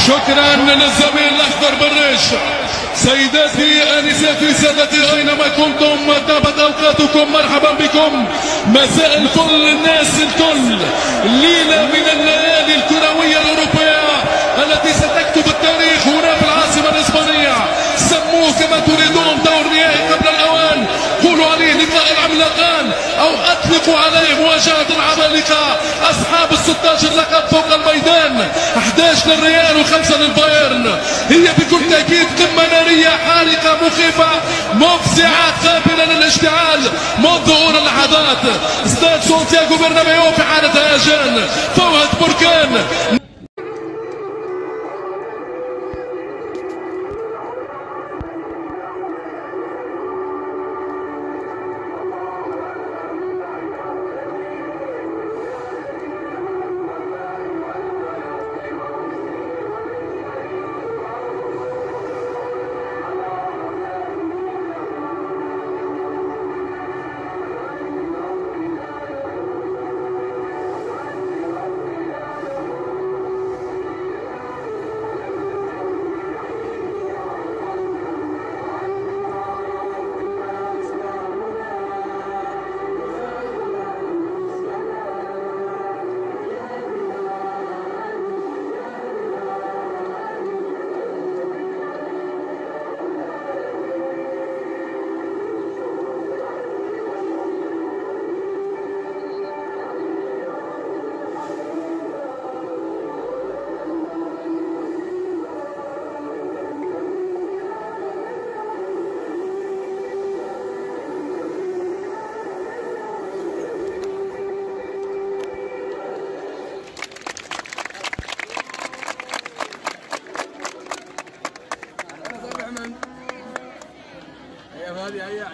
شكرا للزميل الاخضر بالريش. سيداتي انساتي سادتي اينما كنتم طابت اوقاتكم، مرحبا بكم، مساء الفل الناس الكل. ليله من الليالي الكرويه الاوروبيه التي ستكتب التاريخ هنا في العاصمه الاسبانيه. سموه كما تريدون، دور نهائي قبل الاوان، قولوا عليه لقاء العملاقان او اطلقوا عليه مواجهه العمالقه اصحاب ال16 لقب فوق الميدان، 11 للريال و5 للبايرن. هي بكل تاكيد قمه ناريه حارقه مخيفه مفزعه قابله للاشتعال منذ اولى اللحظات. استاد سانتياغو برنابيو في حاله هيجان، فوهة بركان. هذه هي